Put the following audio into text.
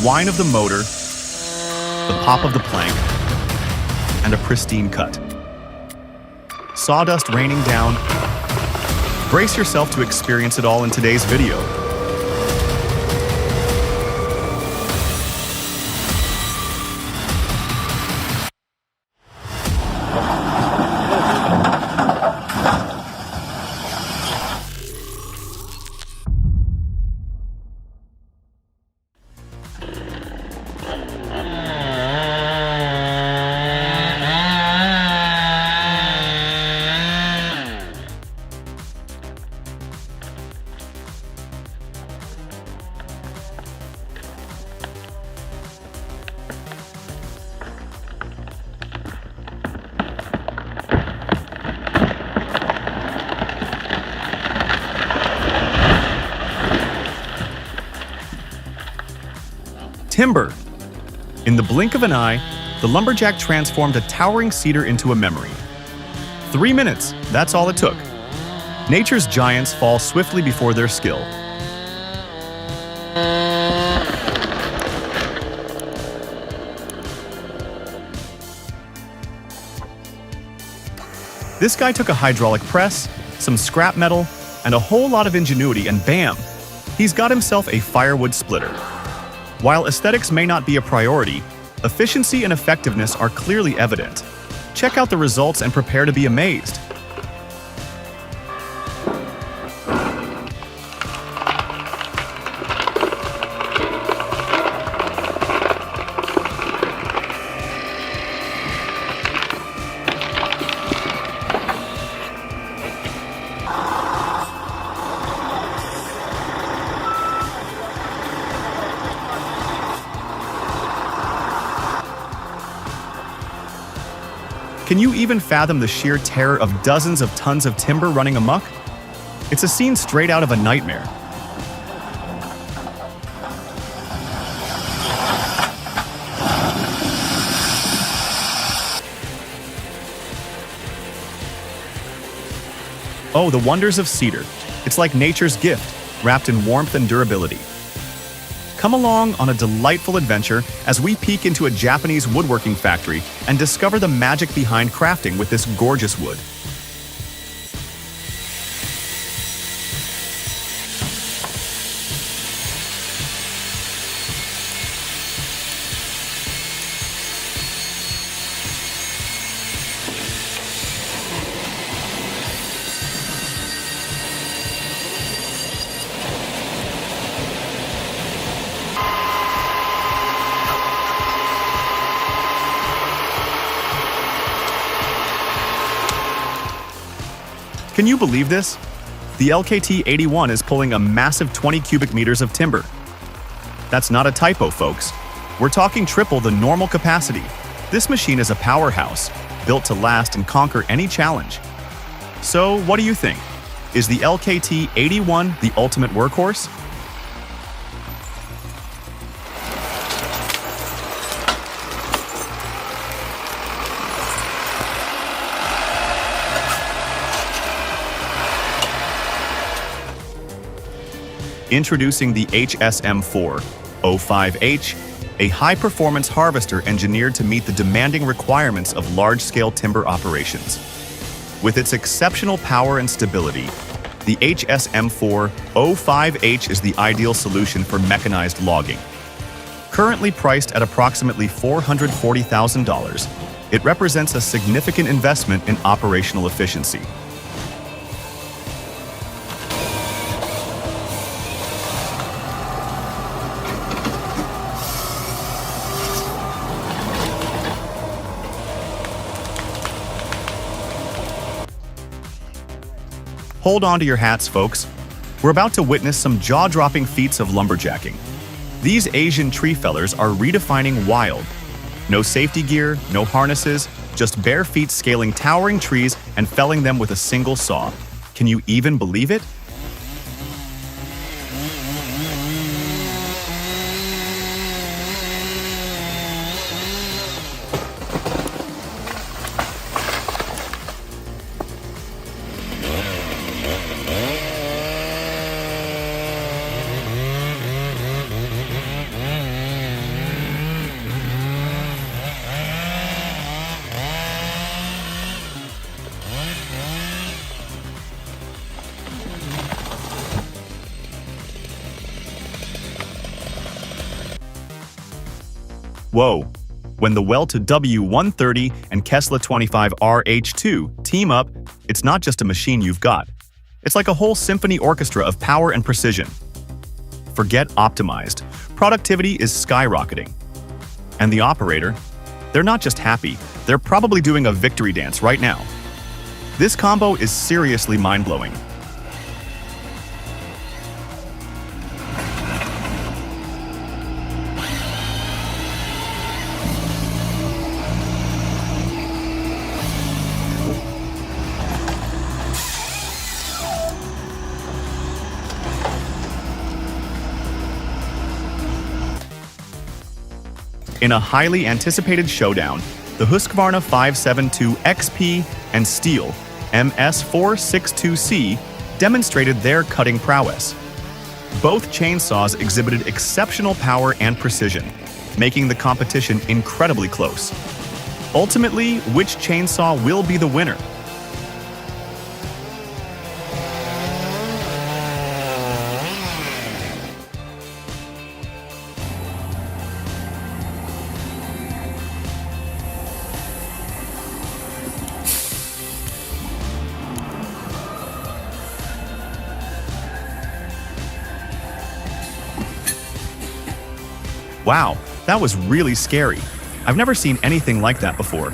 whine of the motor, the pop of the plank, and a pristine cut. Sawdust raining down. Brace yourself to experience it all in today's video. Timber. In the blink of an eye, the lumberjack transformed a towering cedar into a memory. 3 minutes, that's all it took. Nature's giants fall swiftly before their skill. This guy took a hydraulic press, some scrap metal, and a whole lot of ingenuity, and bam! He's got himself a firewood splitter. While aesthetics may not be a priority, efficiency and effectiveness are clearly evident. Check out the results and prepare to be amazed. Can you even fathom the sheer terror of dozens of tons of timber running amok? It's a scene straight out of a nightmare. Oh, the wonders of cedar. It's like nature's gift, wrapped in warmth and durability. Come along on a delightful adventure as we peek into a Japanese woodworking factory and discover the magic behind crafting with this gorgeous wood. Can you believe this? The LKT-81 is pulling a massive 20 cubic meters of timber. That's not a typo, folks. We're talking triple the normal capacity. This machine is a powerhouse, built to last and conquer any challenge. So, what do you think? Is the LKT-81 the ultimate workhorse? Introducing the HSM4-05H, a high-performance harvester engineered to meet the demanding requirements of large-scale timber operations. With its exceptional power and stability, the HSM4-05H is the ideal solution for mechanized logging. Currently priced at approximately $440,000, it represents a significant investment in operational efficiency. Hold on to your hats, folks. We're about to witness some jaw-dropping feats of lumberjacking. These Asian tree fellers are redefining wild. No safety gear, no harnesses, just bare feet scaling towering trees and felling them with a single saw. Can you even believe it? Whoa! When the Welta W130 and Kesla 25RH2 team up, it's not just a machine you've got. It's like a whole symphony orchestra of power and precision. Forget optimized. Productivity is skyrocketing. And the operator? They're not just happy, they're probably doing a victory dance right now. This combo is seriously mind-blowing. In a highly anticipated showdown, the Husqvarna 572 XP and Steel MS462C demonstrated their cutting prowess. Both chainsaws exhibited exceptional power and precision, making the competition incredibly close. Ultimately, which chainsaw will be the winner? Wow, that was really scary. I've never seen anything like that before.